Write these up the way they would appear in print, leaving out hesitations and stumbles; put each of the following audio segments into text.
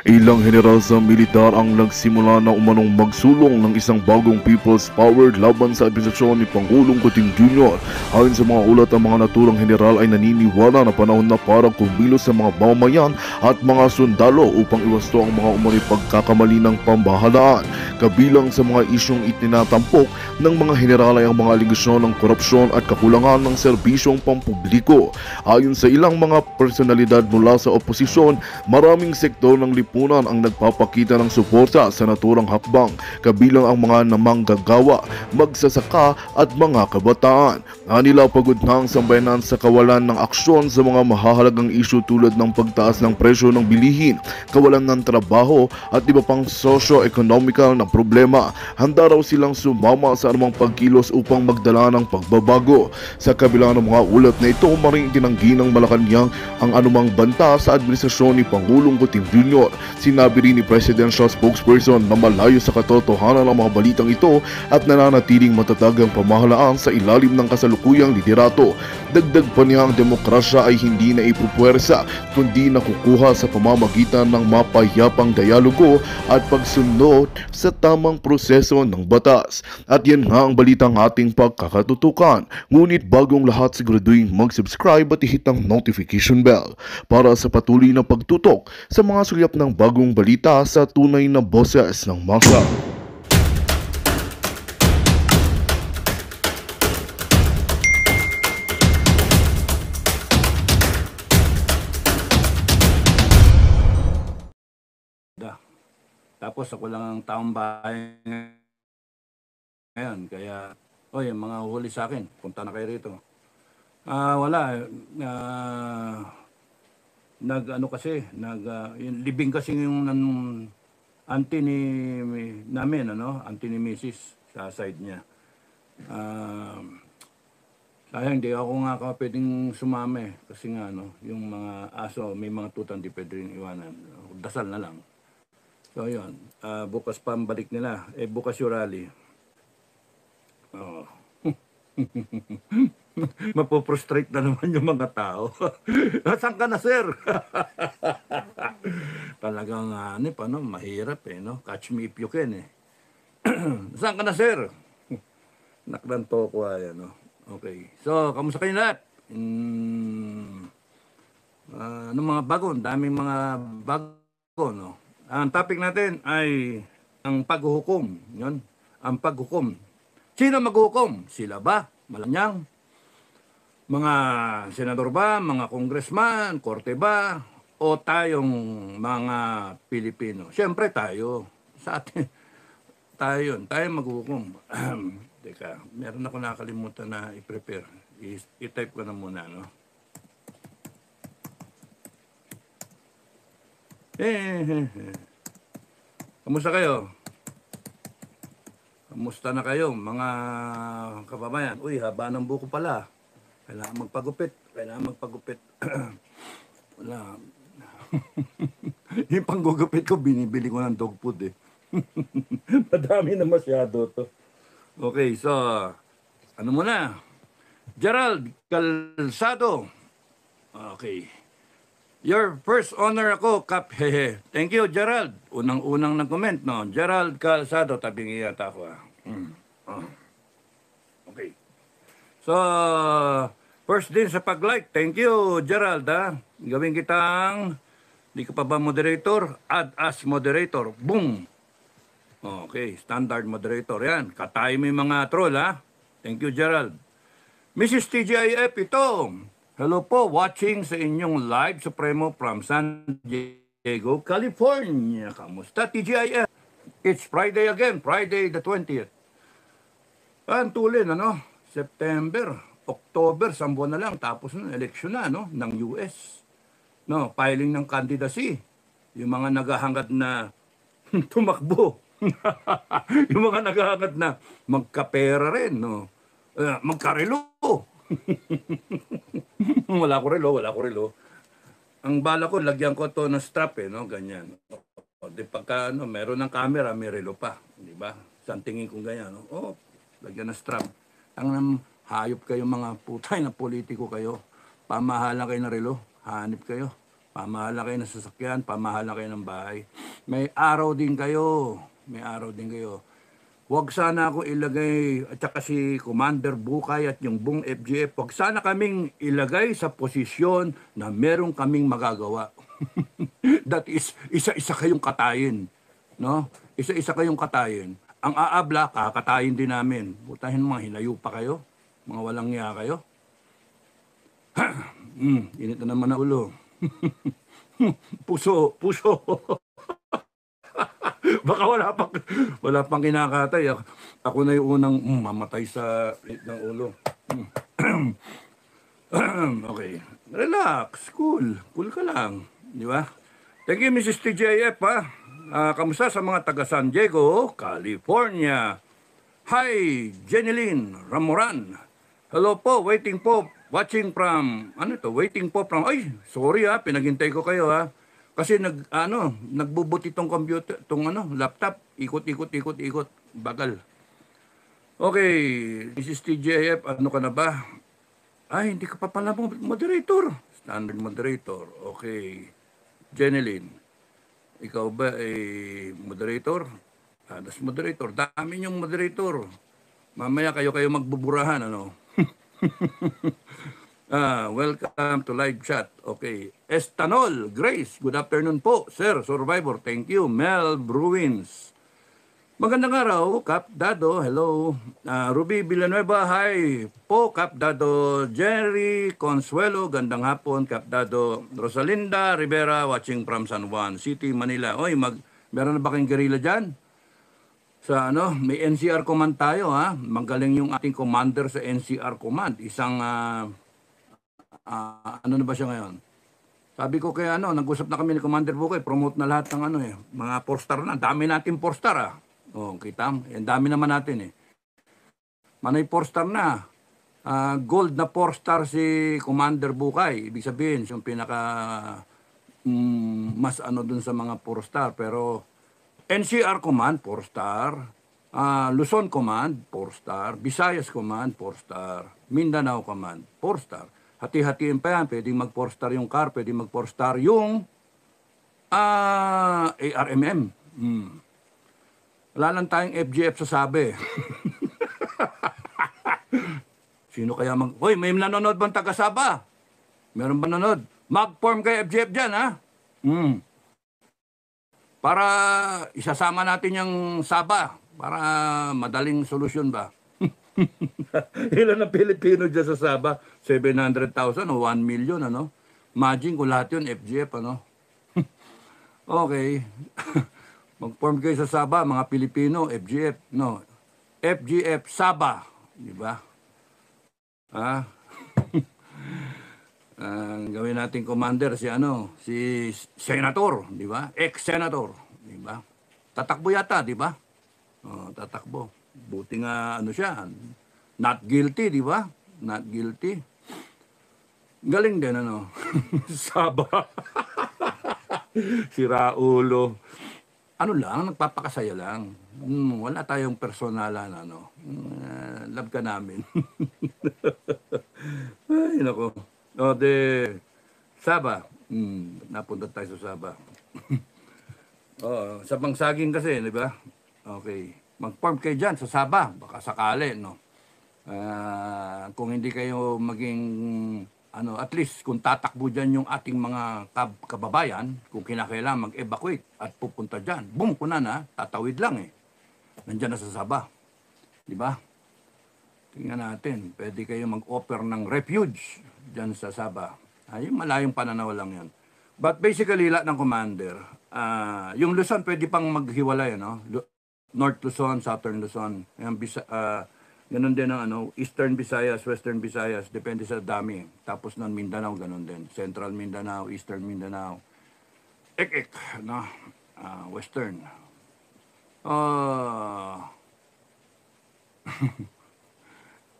Ilang general sa militar ang nagsimula na umanong magsulong ng isang bagong People's Power laban sa administrasyon ni Pangulong Kuting Jr. Ayon sa mga ulat, ang mga naturang general ay naniniwala na panahon na para kumilos sa mga mamamayan at mga sundalo upang iwasto ang mga umano'y pagkakamali ng pamahalaan. Kabilang sa mga isyong itinatampok ng mga general ay ang mga aligasyon ng korupsyon at kakulangan ng serbisyong pampubliko. Ayon sa ilang mga personalidad mula sa oposisyon, maraming sektor ng lipunan ang nagpapakita ng suporta sa naturang hakbang, kabilang ang mga namanggagawa, magsasaka at mga kabataan. Anila pagod na ang sambayanan sa kawalan ng aksyon sa mga mahahalagang isyu tulad ng pagtaas ng presyo ng bilihin, kawalan ng trabaho at iba pang socio-economical na problema. Handa raw silang sumama sa anumang pagkilos upang magdala ng pagbabago. Sa kabila ng mga ulat na ito, maring tinanggi ng Malacanang ang anumang banta sa administrasyon ni Pangulong Kuting Jr. Sinabi rin ni Presidential Spokesperson na malayo sa katotohanan ang mga balitang ito at nananatiling matatag ang pamahalaan sa ilalim ng kasalukuyang liderato. Dagdag pa niya, ang demokrasya ay hindi na ipupwersa kundi nakukuha sa pamamagitan ng mapayapang dialogo at pagsunod sa tamang proseso ng batas. At yan nga ang balitang ating pagkakatutukan. Ngunit bagong lahat, siguraduhin mag-subscribe at i-hit ang notification bell para sa patuloy na pagtutok sa mga sulyap ng bagong balita sa tunay na boses ng masa. Tapos ako lang ang taong bahay ngayon, kaya, oy, mga huli sa akin, punta na kayo rito. Wala, yung libing kasi yung auntie namin, auntie ni Mrs. sa side niya. Sayang, hindi ako nga pwedeng sumama kasi nga, yung mga aso, may mga tutang di pwede rin iwanan. Dasal na lang. So, yun. Bukas pa ang balik nila. Bukas yung rally. Oh. Mapoprostrate na naman yung mga tao. Saan ka na, sir? Talagang, mahirap no? Catch me if you can Saan ka na, sir? Naklanto ko ayan, Okay. So, kamusta kayo lahat? Mga bago? Daming mga bago, Ang topic natin ay ang paghuhukom. Yun, ang paghukom. Sino maghuhukom? Sila ba? Malacanang? Mga senador ba? Mga congressman? Korte ba? O tayong mga Pilipino? Siyempre tayo. Sa atin, tayo yun. Tayo maghuhukom. Teka, meron ako nakalimutan na i-prepare. I-type ko na muna, Kamusta kayo? Kamusta na kayo, mga kababayan? Uy, haba ng buko pala. Kailangan magpagupit. Wala. Yung panggugupit ko, binibili ko ng dog food Madami na masyado to. Okay, so, ano muna? Gerald Calzado. Okay. Your first honor ako, Kap. Thank you, Gerald. Unang-unang nag-comment, Gerald Calzado, tabing iyata ako, Okay. So, first din sa pag-like. Thank you, Gerald, Gawin kitang, di ka pa ba moderator? Add as moderator. Boom! Okay, standard moderator. Yan, katay mo yung mga troll, Thank you, Gerald. Mrs. TGIF, ito. Hello po, watching sa inyong live Supremo from San Diego, California. Kamusta, TGIF? It's Friday again, Friday the 20th. Ang tulin, September, October, sambuan na lang, tapos eleksyon na, ng US. Filing ng candidacy. Yung mga naghahangad na tumakbo. Yung mga naghahangad na magkapera rin, magkarelo. wala ko relo. Ang bala ko, lagyan ko to ng strap ganyan. Di pagka meron ng camera, may relo pa, di ba? Sa tingin kong ganyan, lagyan ng strap. Ang hayop kayo, mga putay na politiko kayo. Pamahalan kayo ng relo, hanip kayo. Pamahala kayo ng sasakyan, pamahala kayo ng bahay. May araw din kayo. May araw din kayo. Huwag sana ako ilagay, at saka si Commander Bukay at yung buong FGF, huwag sana kaming ilagay sa posisyon na meron kaming magagawa. That is, isa-isa kayong katayin. No? Isa-isa kayong katayin. Ang aabla, kakatayin din namin. Butahin mga hinayo pa kayo. Mga walang niya kayo. Init na naman na ulo. Puso. Baka wala pang kinakatay. Ako na yung unang mamatay sa init ng ulo. Okay. Relax. Cool ka lang. Di ba? Thank you, Mrs. TJF, ha? Kamusta sa mga taga San Diego, California? Hi, Jeneline Ramoran. Hello po, waiting po. Watching from, waiting po from, sorry pinaghintay ko kayo Kasi nagbubuti tong computer, laptop, ikot, bagal. Okay, Mrs. TJF, ano ka na ba? Hindi ka pa pala moderator. Standard moderator, okay. Jeneline, ikaw ba moderator? Das moderator, dami niyong moderator. Mamaya kayo magbuburahan, welcome to live chat. Okay. Estanol, Grace, good afternoon po. Sir, Survivor, thank you. Mel Bruins. Magandang araw, Cap Dado, hello. Ruby Villanueva, hi po, Cap Dado. Jerry Consuelo, gandang hapon, Cap Dado. Rosalinda Rivera, watching from San Juan City, Manila. Meron na ba kayong guerrilla dyan? May NCR command tayo, Magaling yung ating commander sa NCR command. Isang, ano na ba siya ngayon? Sabi ko kaya nag-usap na kami ni Commander Bukay, promote na lahat ng mga 4-star na. Dami natin 4-star, kita mo? Yan, dami naman natin, Manay 4-star na. Gold na 4-star si Commander Bukay. Ibig sabihin, yung pinaka, mas dun sa mga 4-star. Pero, NCR Command, 4-star. Luzon Command, 4-star. Visayas Command, 4-star. Mindanao Command, 4-star. Hati-hatiin pa yan. Pwedeng mag 4-star yung car, pwedeng mag 4-star yung ARMM. Wala lang tayong FGF sa sabi. Sino kaya Hoy, may nanonood bang taga-Saba? Meron ba nanonood? Mag-form kay FGF dyan, Para isasama natin yung Saba. Para madaling solusyon ba? Ilan ang Pilipino dyan sa Saba? 700,000 o 1 million, Imagine kung lahat yun, FGF, Okay. Mag-form kayo sa Saba, mga Pilipino, FGF, FGF Saba, di ba? Gawin natin commander si senator, di ba? Ex-senator, di ba? Tatakbo yata, di ba? Tatakbo. Buti nga siya, not guilty, di ba? Not guilty. Galing din Saba. Si Raulo. Nagpapakasaya lang. Wala tayong personalan, love ka namin. Ay, nako. Saba. Napunta tayo sa Saba. Sa Bangsaging kasi, di ba? Okay. Mag-form kayo dyan sa Saba. Baka sakali, kung hindi kayo maging, at least kung tatakbo dyan yung ating mga kababayan, kung kinakailangan mag-evacuate at pupunta dyan, boom, tatawid lang Nandyan na sa Saba. Di ba? Tingnan natin, pwede kayo mag-offer ng refuge dyan sa Saba. Yung malayong pananaw lang yan. But basically, lahat ng commander, yung Luzon pwede pang maghiwalay, North Luzon, Southern Luzon. Ganun din ang Eastern Visayas, Western Visayas, depende sa dami. Tapos ng Mindanao, ganun din. Central Mindanao, Eastern Mindanao. Western.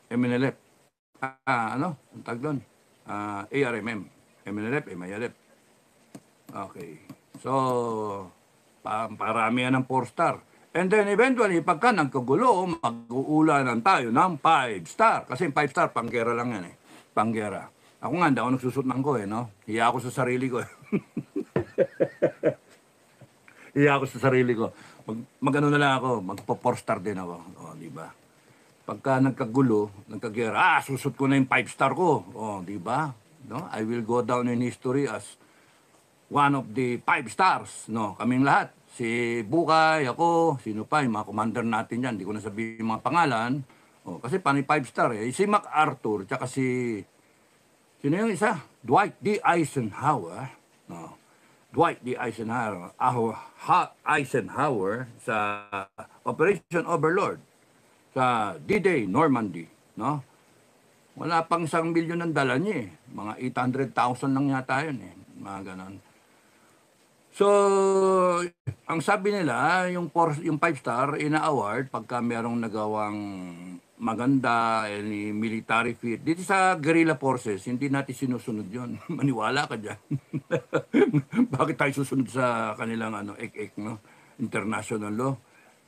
MNLF. Ang tag doon? ARMM. MNLF, MILF. Okay. So, parami yan ng 4-star. And then eventually, pagka nagkagulo, mag-uulanan tayo ng 5-star. Kasi 5-star, panggera lang yan Panggera. Ako nga, hindi ako nagsusot ng ko Hiya ako sa sarili ko Iya ako sa sarili ko. Mag-ano na lang ako, magpo-4-star din ako. O, di ba? Pagka nagkagulo, nagkagera, susut ko na yung 5-star ko. O, di ba? No? I will go down in history as one of the 5 stars. No? Kaming lahat. Si Bukay, ako, sino pa, yung mga commander natin yan. Hindi ko na sabihin yung mga pangalan. O, kasi paano 5-star eh. Si MacArthur, tsaka si... Sino yung isa? Dwight D. Eisenhower. No. Dwight D. Eisenhower sa Operation Overlord sa D-Day, Normandy, no? Wala pang 1,000,000 ang dala niya eh. Mga 800,000 lang yata yun eh. Mga ganon. So, ang sabi nila, yung 5-star, ina-award pagka merong nagawang maganda, any military feat. Dito sa guerrilla forces, hindi natin sinusunod yon. Maniwala ka dyan. Bakit tayo susunod sa kanilang ek-ek, no? International law?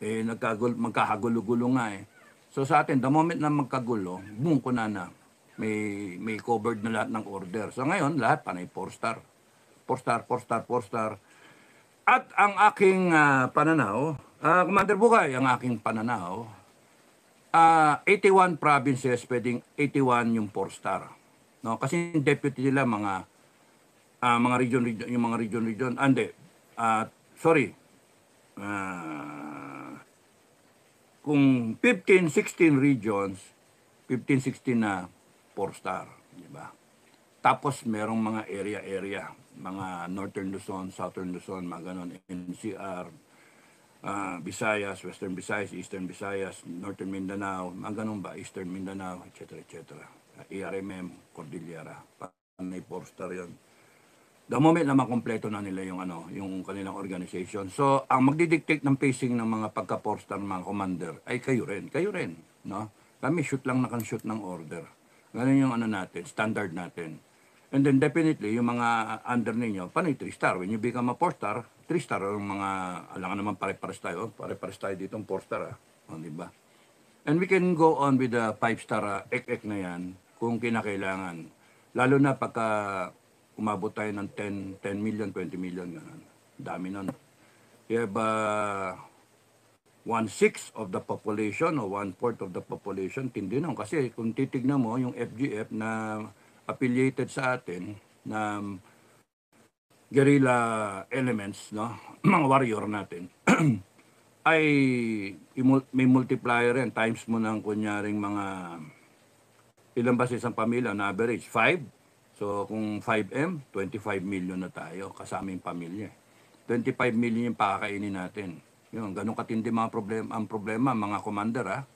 Eh, magkakagulo-gulo nga eh. So sa atin, the moment na magkagulo, boom, kunana, may covered na lahat ng order. So ngayon, lahat panay 4-star. 4-star, 4-star, 4-star. At ang aking pananaw, Commander Bukay, ang aking pananaw, 81 provinces, pwedeng 81 yung 4-star. No? Kasi yung deputy nila, mga region, yung mga region, hindi, sorry, kung 15, 16 regions, 15, 16 na 4-star, di ba? Tapos merong mga area, mga Northern Luzon, Southern Luzon, mga ganon, NCR, Visayas, Western Visayas, Eastern Visayas, Northern Mindanao, mga ganon ba, Eastern Mindanao, etc. ERMM, Cordillera, may 4-star yun. The moment na makompleto na nila yung kanilang organization. So, ang magdidictate ng pacing ng mga pagka-4-star ng mga commander ay kayo rin, no? Kami shoot lang shoot ng order. Ganun yung natin, standard natin. And then definitely, yung mga under ninyo, panay 3-star. When you become a 4-star, 3-star yung mga, alam naman pare-pares tayo dito ng 4-star, di ba? And we can go on with the 5-star ek-ek na yan kung kinakailangan. Lalo na pagka umabot tayo ng 10 million, 20 million, ganun. Dami nun. You have 1/6 of the population o 1/4 of the population, tindi nun. Kasi kung titignan mo yung FGF na affiliated sa atin na guerrilla elements, no? Mga warrior natin, ay may multiplier yan. Times mo ng kunyaring mga ilan ba sa isang pamilya na average? 5? So, kung 5M, 25 million na tayo kasama yung pamilya. 25 million yung pakakainin natin. Yun, ganun katindi mga problema, ang problema, mga commander,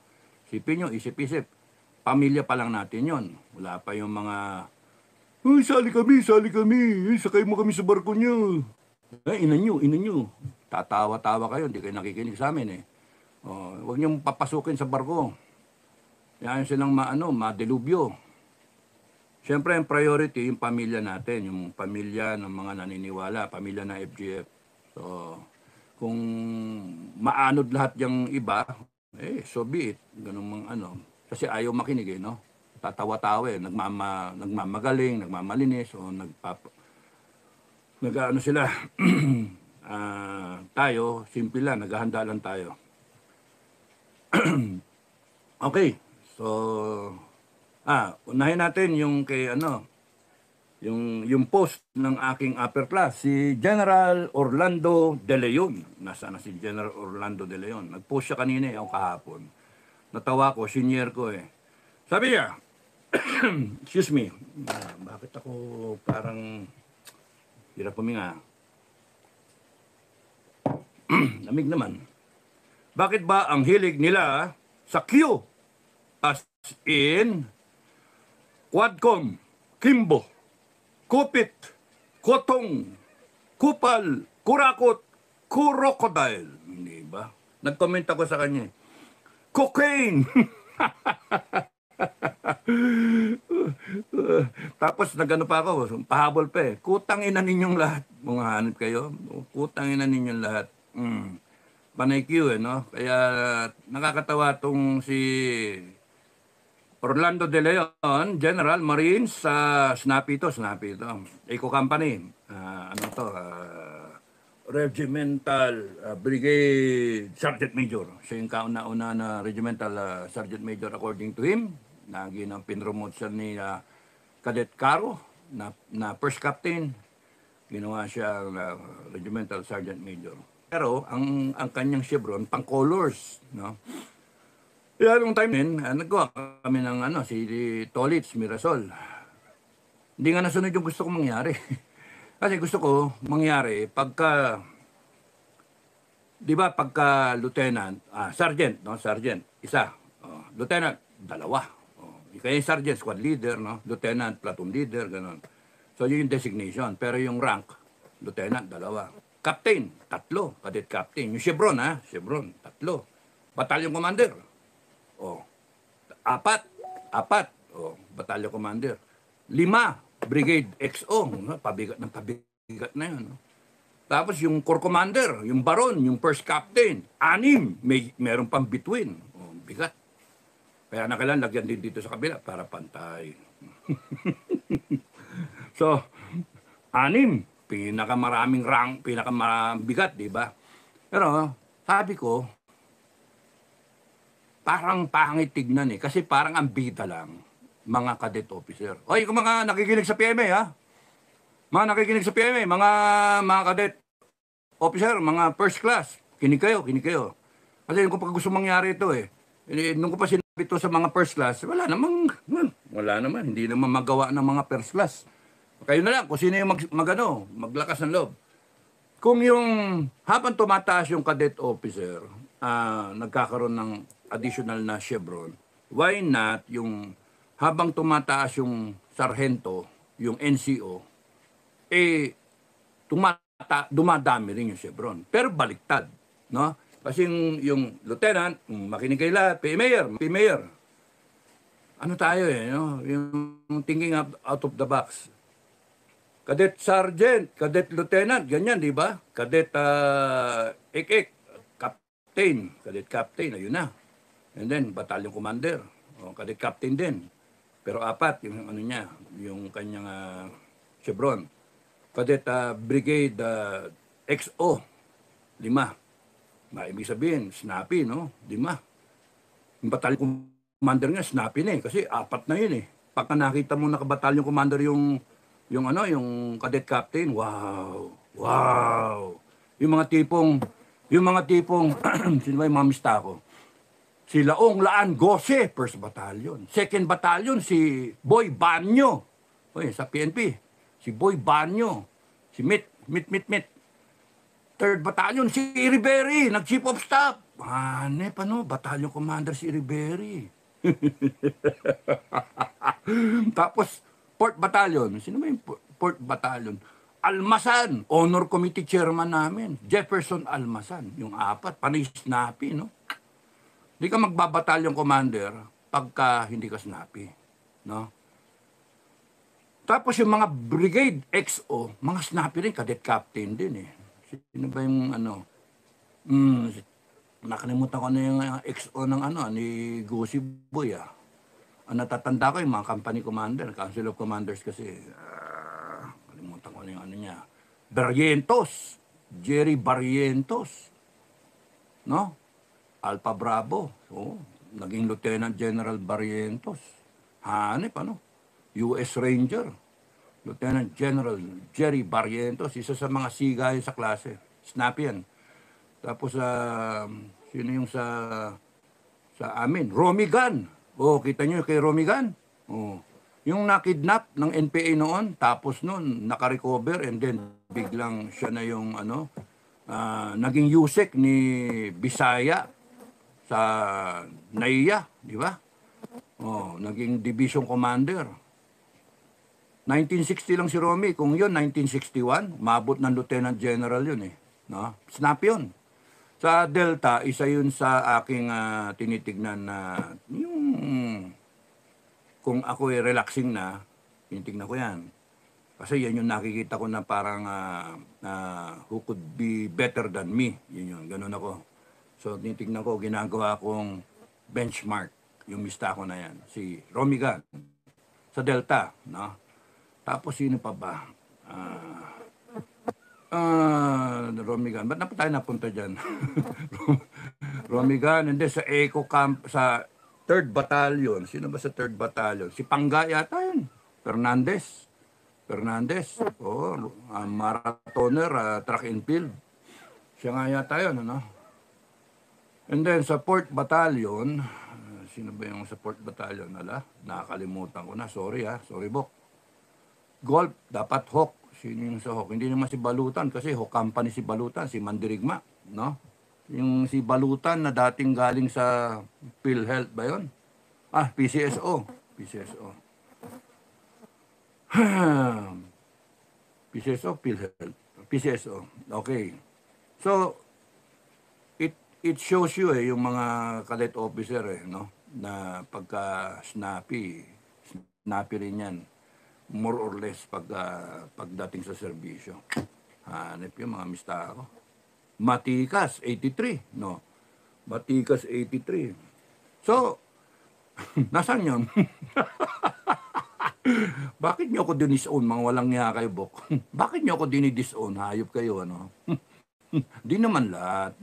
Isipin nyo, isip-isip. Pamilya pa lang natin yon. Wala pa yung mga, uy, sali kami, sakay mo kami sa barko nyo. Ina nyo. Tatawa-tawa kayo, hindi kayo nakikinig sa amin eh. Huwag nyo papasukin sa barko. Yan silang madelubyo. Siyempre, ang priority, yung pamilya natin, yung pamilya ng mga naniniwala, pamilya ng FGF. So, kung maanod lahat yung iba, so be it. Ganun kasi ayaw makinig no? Tatawa-tawa nagmamagaling, nagmamalinis, o sila. Tayo, simple lang, naghahanda lang tayo. Okay, so... unahin natin yung kay yung post ng aking upper class, si General Orlando De Leon. Nasaan na si General Orlando De Leon? Nag-post siya kanina o kahapon. Natawa ko, senior ko eh. Sabi niya, excuse me, bakit ako parang hirap puminga? Lamig naman. Bakit ba ang hilig nila sa Q? As in Quadcom, Kimbo, Kupit, Kotong, Kupal, Kurakot, Kurocodile. Hindi ba? Nag-comment ako sa kanya. Cocaine! Tapos nagano pa ako, pahabol pa eh. Kutang ina ninyong lahat. Mga hanip kayo. Kutang ina ninyong lahat. Panay Q no? Kaya nakakatawa tong si Orlando De Leon, General Marines, Snappy to. Eco Company, ano to, Regimental Brigade Sergeant Major. Siya yung kauna-una na Regimental Sergeant Major according to him. Naging ang pinromote siya ni Cadet Caro na First Captain. Ginawa siya Regimental Sergeant Major. Pero ang kanyang chevron, pang colors, no? Kaya nung time din, nagawa kami ng si Tolitz Mirasol. Hindi nga nasunod yung gusto kong mangyari. Kasi gusto ko mangyari pagka, di ba, pagka lieutenant, sergeant, no? Sergeant, isa. Lieutenant, dalawa. Kaya yung sergeant, squad leader, no? Lieutenant, platoon leader, gano'n. So yun yung designation. Pero yung rank, lieutenant, dalawa. Captain, tatlo. Cadet captain. Yung chevron, chevron, tatlo. Battalion commander. Apat. Battalion commander. 5, brigade XO. Pabigat ng pabigat na yun. Tapos yung corps commander, yung baron, yung first captain. 6, meron pang between. Bigat. Kaya na kailangan lagyan din dito sa kabila para pantay. So, 6, pinakamaraming rank, pinakamabigat, di ba? Pero sabi ko, parang pangit tignan kasi parang ang bida lang, mga cadet officer. Oy, kung mga nakikinig sa PMA, mga nakikinig sa PMA, mga cadet officer, mga first class, kinig kayo. Kasi kung pag gusto mangyari ito nung ko pa sinabi ito sa mga first class, wala naman, hindi naman magawa ng mga first class. Kayo na lang, kung sino yung maglakas ng loob. Kung yung habang tumataas yung cadet officer, nagkakaroon ng additional na chevron, why not yung habang tumataas yung sarhento, yung NCO, dumadami rin yung chevron. Pero baliktad, no? Kasi yung lieutenant, makinig kayo lahat, P-Mayor. Ano tayo no? Yung thinking out of the box. Cadet sergeant, cadet lieutenant, ganyan, di ba? Cadet ek, captain, cadet captain, ayun na. And then, battalion commander, cadet captain din. Pero 4, yung niya, yung kanyang chevron. Cadet brigade XO, 5. Ibig sabihin, snappy, no? 5. Yung battalion commander nga, snappy na kasi 4 na yun Pagka nakita mo naka-battalion commander yung cadet captain, wow. Yung mga tipong, sino ba yung mga mista ko? Si Laong Laan Gose, 1st Battalion. 2nd Battalion, si Boy Banyo. Sa PNP, si Boy Banyo. Si Mit. 3rd Battalion, si Iriberry, nag-chief of staff. Battalion commander si Iriberry. Tapos, 4th Battalion. Sino ba yung 4th Battalion? Almasan, honor committee chairman namin. Jefferson Almasan, yung 4. Panay snappy, no? Hindi ka magbabatalyon commander pagka hindi ka snappy, no? Tapos yung mga brigade XO, mga snappy rin, cadet captain din Sino ba yung nakalimutan ko na yung XO ng ni Gosi Boy Ang natatanda ko yung mga company commander, Council of Commanders kasi, kalimutan ko na yung niya. Barrientos, Jerry Barrientos, no? Alpha Bravo. Naging Lieutenant General Barrientos. Hanep, US Ranger. Lieutenant General Jerry Barrientos. Isa sa mga sigay sa klase. Snappy yan. Tapos, sino yung sa amin? Romy Gun. Kita nyo kay Romy Gun? Yung nakidnap ng NPA noon, tapos noon, nakarecover, and then biglang siya na yung, naging USEC ni Bisaya sa NAIA, di ba? Naging division commander. 1960 lang si Romy. Kung yun, 1961, mabot ng lieutenant general yun no? Snap yun. Sa Delta, isa yun sa aking tinitignan na yung kung ako relaxing na, tinitignan ko yan. Kasi yan yung nakikita ko na parang who could be better than me. Yun, ganun ako. So, tinitignan ko, ginagawa kong benchmark. yung mista ko na yan. Si Romigan sa Delta, no? Tapos sino pa ba? Romigan. Ba't na pa tayo napunta dyan? Romigan, hindi sa Eco Camp, sa 3rd Battalion. Sino ba sa 3rd Battalion? Si Pangga yata yun. Fernandez. Marathoner, track and field. Siya nga yata yun, ano? And then sa 4th Battalion, sino ba yung sa 4th Battalion? Nakakalimutan ko na. Sorry Bok. Golf, dapat Hawk. Sino yung sa Hawk? Hindi naman si Balutan kasi Hawk Company si Balutan, si Mandirigma, no? Yung si Balutan na dating galing sa PhilHealth ba yun? PCSO. PCSO, PhilHealth. PCSO. Okay. So, it shows you yung mga cadet officer no? Na pagka snappy rin yan. More or less pagdating sa serbisyo. Hanip yung mga mista ako. Matikas, 83. No? Matikas, 83. So, nasaan yun? Bakit nyo ako dinisown, mga walang niya kayo, Bok? Bakit nyo ako dinidisown? Hayop kayo, ano? Di naman lahat.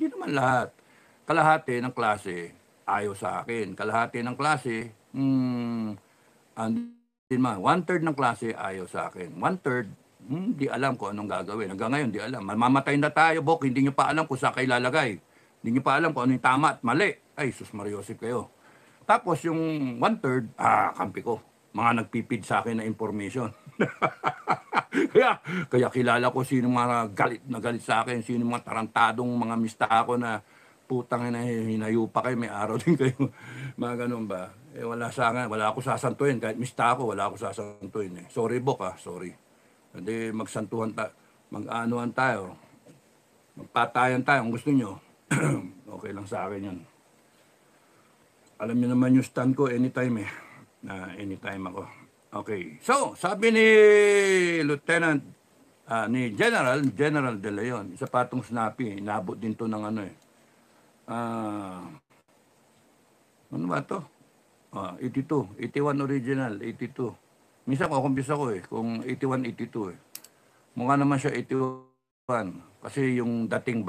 Kalahati ng klase, ayaw sa akin. Kalahati ng klase, 1/3 ng klase ayaw sa akin. 1/3, di alam kung anong gagawin. Hanggang ngayon, di alam. Mamamatay na tayo, Bok. Hindi nyo pa alam kung saan kayo lalagay. Hindi nyo pa alam kung ano yung tama at mali. Ay, sus Mariosip kayo. Tapos yung 1/3, kampi ko. Mga nagpipid sa akin na information. kaya kilala ko sino mga galit na galit sa akin, sino mga tarantadong mga mista ako na putang na hinayo pa kayo, may araw din kayo. Mga ganun ba? Wala ako sasantuin. Kahit mista ako, wala ako sasantuin. Sorry, Bok, sorry. Hindi, mag-anuhan tayo. Magpatayan tayo kung gusto nyo. Okay lang sa akin yun. Alam niyo naman yung stand ko anytime anytime ako. Okay. So, sabi ni Lieutenant, ni General De Leon, isa patong snappy, inabot din to ng ano ba to? 82. 81 original, 82. Minsan ko, kumpisa ko kung 81, 82 Mukha naman siya 81. Kasi yung dating.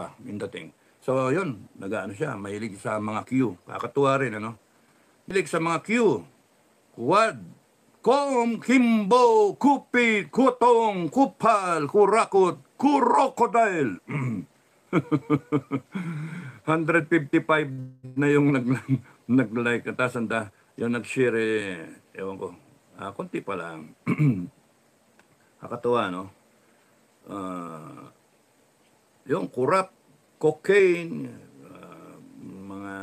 So, yun, siya, mahilig sa mga Q. Kakatuwa rin, ano? Mahilig sa mga Q. Quad, Kom, Kimbo, Kupi, Kutong, Kupal, Kurakot, Kurokodile. 155 na yung nag-like. Tapos yung nag-share, ewan ko. Konti pa lang. Kakatuwa, no? Yung kurap, cocaine, mga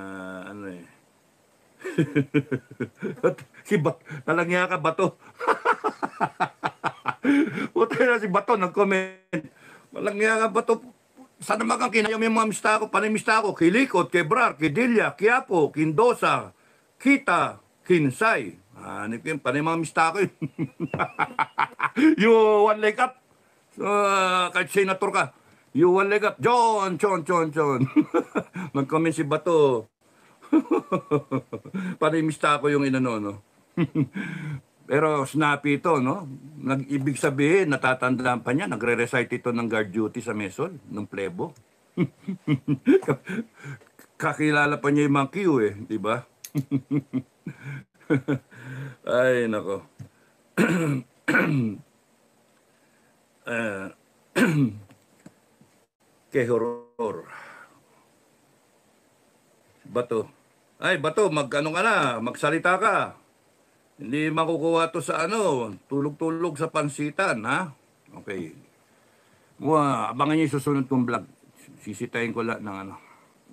talangya ka, Bato. Puta na si Bato, nag-comment. Talangya ka, Bato. Saan naman kang kinayam yung mga mista ko? Panimista ko, Kilikot, Quebrar, Kidilya, Quiapo, Kindosa, Kita, Kinsay. Hanip yung panay mga mista ko yun. You one leg up. Kahit senator ka. You one leg up. John. Nag-comment si Bato. Panimista ko yung inano, no? Pero snappy ito, no? Ibig sabihin, natatandaan pa niya, nagre-recite ito ng guard duty sa Mesol, ng plebo. Kakilala pa niya yung mga Q, di ba? Ay, nako. Kay horror. Bato. Ay, Bato, mag-ano ka na, magsalita ka. Hindi makukuha to sa tulog-tulog sa pansitan, ha? Okay. Abangan niyo yung susunod kong vlog. Sisitayin ko lang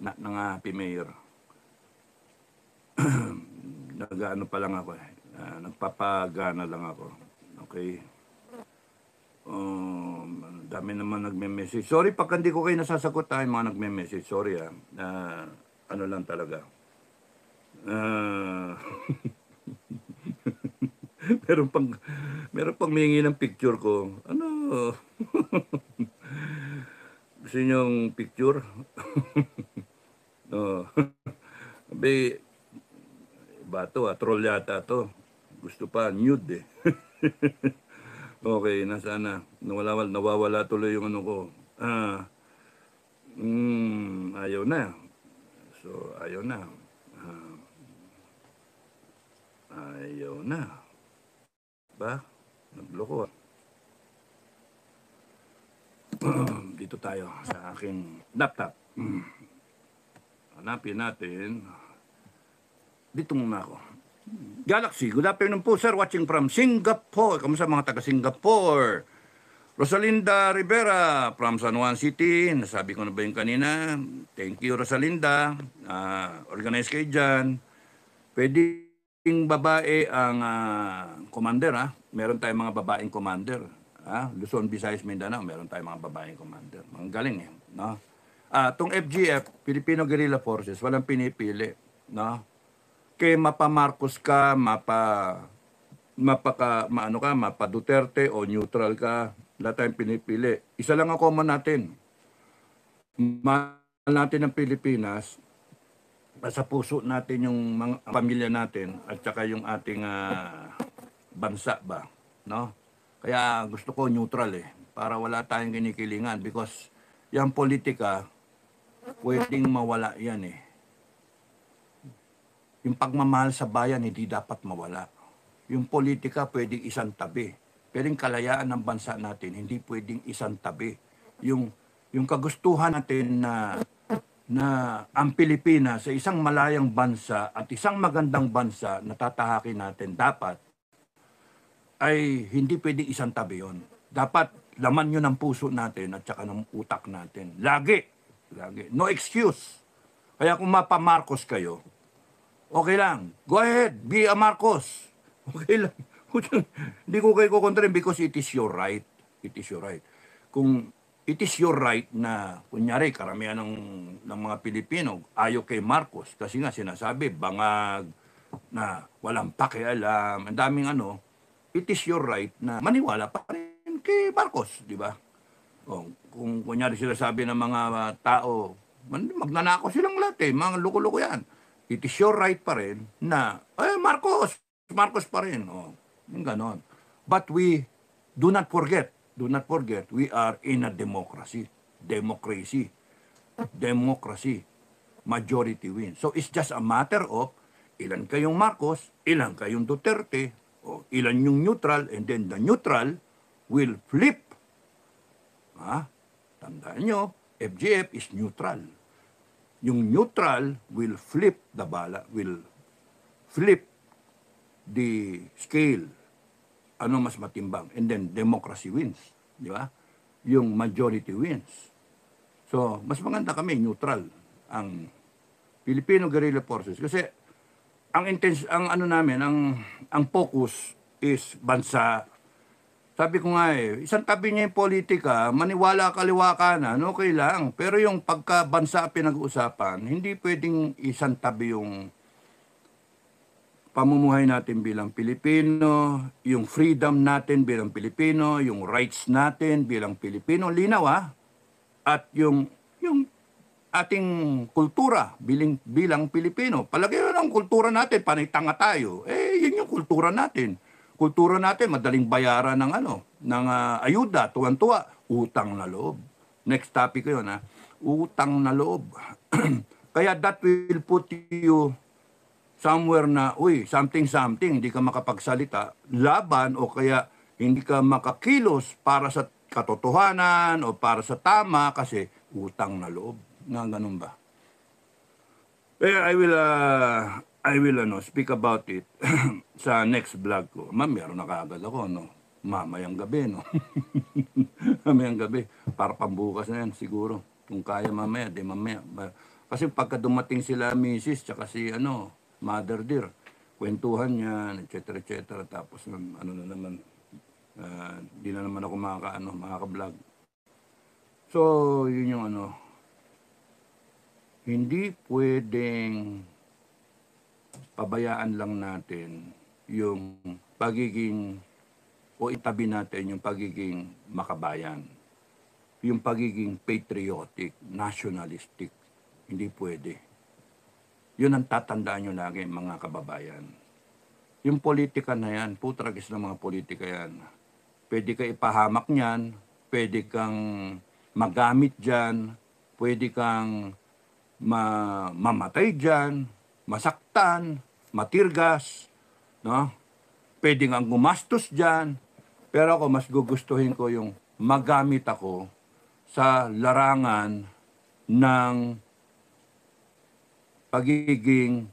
ng Happy Mayor. Nag-ano pa lang ako nagpapagana lang ako. Okay. Dami naman nagme-message. Sorry pag hindi ko kayo nasasagot tayo mga nagme-message. Sorry ano lang talaga. meron pang mingi ng picture ko. Ano? Gusto niyong picture? Ba to, troll yata to. Gusto pa, nude eh. Okay, nasana. Nawawala tuloy yung ano ko. Ayaw na. So, ayaw na. Ayaw na. Ba? Nagloko. Dito tayo sa aking laptop. Hanapin natin. Dito muna ako. Galaxy, good afternoon po sir, watching from Singapore. Kamusta mga taga Singapore? Rosalinda Rivera from San Juan City. Nasabi ko na ba yung kanina? Thank you Rosalinda. Organize kayo dyan. Pwedeng babae ang commander ha. Meron tayong mga babaeng commander. Luzon, Visayas, Mindanao, meron tayong mga babaeng commander. Mga galing eh. No? Itong FGF, Filipino Guerrilla Forces, walang pinipili. No? Kaya mapa Marcos ka, mapa Duterte o neutral ka, wala tayong pinipili. Isa lang ang common natin. Mahal natin ng Pilipinas, sa puso natin yung mga pamilya natin at saka yung ating bansa ba, no? Kaya gusto ko neutral eh, para wala tayong kinikilingan because yung politika, pwedeng mawala yan eh. Yung pagmamahal sa bayan, hindi dapat mawala. Yung politika, pwedeng isang tabi. Pero yung kalayaan ng bansa natin, hindi pwedeng isang tabi. Yung kagustuhan natin na ang Pilipinas sa isang malayang bansa at isang magandang bansa na tatahakin natin, dapat ay hindi pwedeng isang tabi yon. Dapat laman yun ng puso natin at saka ng utak natin. Lagi. No excuse. Kaya kung mapa Marcos kayo, okay lang. Go ahead. Be a Marcos. Okay lang. Hindi ko kayo kukontrahin because it is your right. It is your right. Kung it is your right na, kunyari, karamihan ng mga Pilipino ayaw kay Marcos kasi nga sinasabi, bangag, na walang pakialam, ang daming it is your right na maniwala pa rin kay Marcos, di ba? Kung kunyari sila sabi ng mga tao, magnanako silang lahat eh, mga loko-loko yan. It is your right pa rin na, Marcos pa rin. Yung ganon. But we do not forget, we are in a democracy. Majority wins. So it's just a matter of ilan kayong Marcos, ilan kayong Duterte, o ilan yung neutral, and then the neutral will flip. Tandaan nyo, FGF is neutral. Yung neutral will flip will flip the scale. Ano mas matimbang? And then democracy wins. Di ba? Yung majority wins. So, mas maganda kami, neutral, ang Filipino Guerrilla Forces. Kasi, ang focus is bansa. Sabi ko nga isang tabi niya yung politika, maniwala kaliwa kanan, okay lang. Pero yung pagka-bansa pinag-uusapan, hindi pwedeng isang tabi yung pamumuhay natin bilang Pilipino, yung freedom natin bilang Pilipino, yung rights natin bilang Pilipino, linaw at yung ating kultura bilang Pilipino. Palagay yun ang kultura natin, panay tanga tayo. Yun yung kultura natin. Kultura natin, madaling bayaran ng ayuda, tuwan-tuwa, utang na loob. Next topic ko yun, utang na loob. Kaya that will put you somewhere na, something, hindi ka makapagsalita, laban o kaya hindi ka makakilos para sa katotohanan o para sa tama kasi utang na loob. Na ganun ba? I will speak about it sa next vlog ko. Meron na kaagad ako, mamayang gabi, mamayang gabi. Para pambukas na yan, siguro. Kung kaya mamaya, di mamaya. Kasi pagka dumating sila misis, tsaka si, mother dear, kwentuhan yan, etc. Tapos, na naman, di na naman ako makaka-vlog. So, yun yung hindi pwedeng pabayaan lang natin yung pagiging o itabi natin yung pagiging makabayan, yung pagiging patriotic, nationalistic. Hindi pwede. Yun ang tatandaan nyo lagi, mga kababayan. Yung politika na yan, putragis ng mga politika yan. Pwede ka ipahamak niyan, pwede kang magamit dyan, pwede kang mamatay dyan, masaktan, matirgas, no? Pwede kang gumastos dyan. Pero ako, mas gugustuhin ko yung magamit ako sa larangan ng pagiging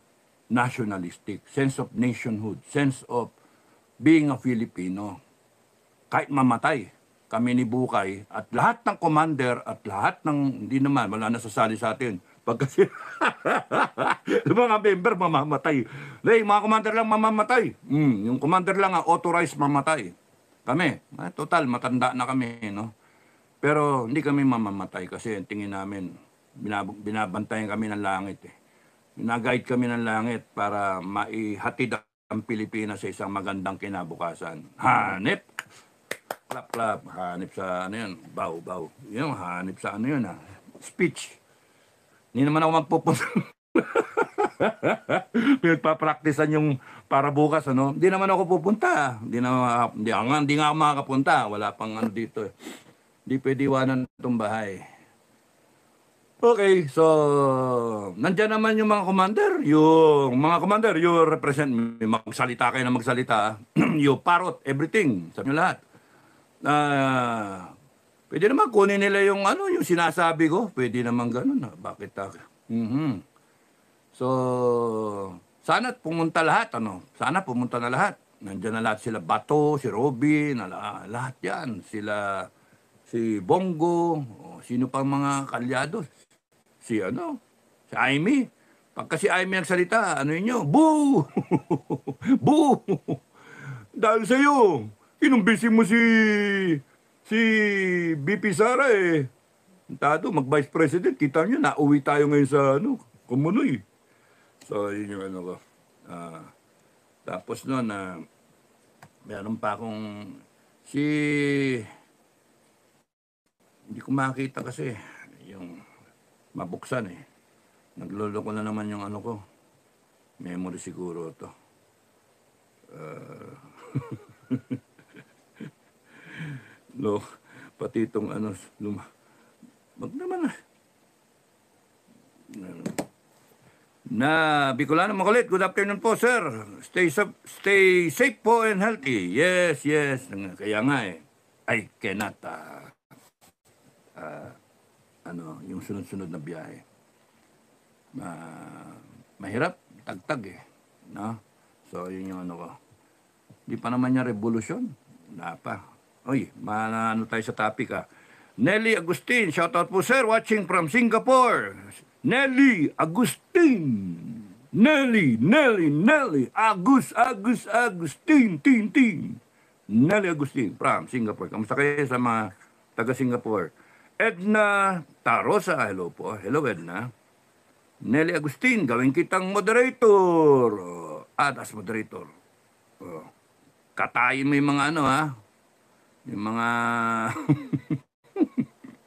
nationalistic, sense of nationhood, sense of being a Filipino. Kahit mamatay kami ni Bukay at lahat ng commander at lahat ng, hindi naman, wala nasasali sa atin. Pag kasi, mga member mamamatay. Mga commander lang mamamatay. Yung commander lang ang authorized mamatay. Kami, total, matanda na kami, no? Pero hindi kami mamamatay kasi tingin namin, binabantayan kami ng langit eh. Nag-guide kami ng langit para maihatid ang Pilipinas sa isang magandang kinabukasan. Hanip! Clap, clap. Hanip sa ano yun? Bow, bow. Yun, hanip sa ano yun speech. Hindi naman ako magpupunta. Pinagpa-practicean yung para bukas, ano? Hindi naman ako pupunta. Hindi nga ako makakapunta. Wala pang ano dito eh. Hindi pwede iwanan itong bahay. Okay, so nandiyan naman yung mga commander. Yung mga commander, you represent, magsalita kayo na magsalita. You parrot everything, sabi nyo lahat. Pwede naman kunin nila yung ano, yung sinasabi ko. Pwede naman ganun. Bakit? So, sana pumunta lahat, ano? Sana pumunta na lahat. Nandiyan na lahat sila Bato, si Robin, lahat yan. Sila, si Bongo, sino pang mga kalyados. Si Aimee. Pagka si Aimee nagsalita, ano yun nyo? Boo! Boo! Dahil sa'yo, inumbisi mo si BP Sara eh. Tado, mag-vice president. Kita nyo, nauwi tayo ngayon sa Kumunoy. So, yun yung ano ko. Tapos nun, meron pa akong hindi ko makita kasi yung mabuksan eh. Nagloloko na naman yung ano ko. Memory siguro to. Pati itong wag naman Bicolano makulit. Good afternoon po, sir. Stay safe po and healthy. Yes. Kaya nga eh. I cannot yung sunod-sunod na biyahe. Mahirap, tagtag eh. No? So, yun yung ano ko. Di pa naman niya revolusyon. Wala pa. Oy, tayo sa topic Nelly Agustin, shoutout po sir, watching from Singapore. Nelly Agustin. Nelly, Agustin, Tin. Nelly Agustin from Singapore. Kamusta kayo sa mga taga Singapore? Edna Tarosa, hello po. Hello Edna. Nelly Agustin, gawin kitang moderator. As moderator. Katayin mo yung mga yung mga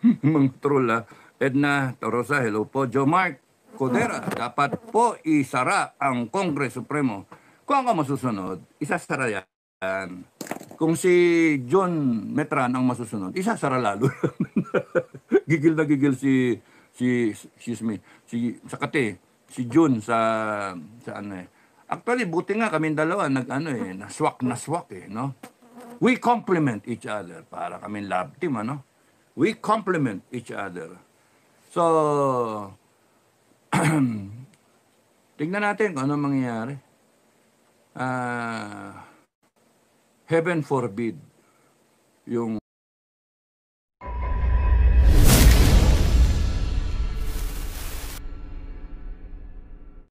mga troll Edna Tarosa, hello po. Joe Mark Codera, dapat po isara ang Kongres Supremo. Kung ako masusunod, isasara yan. Kung si John Metran ang masusunod, isasara lalo. Gigil na gigil si Sakate, si Jun sa ano eh. Actually, buti nga kaming dalawa naswak no? We complement each other para kaming love team, We complement each other. So, tingnan natin kung ano mangyayari. Heaven forbid yung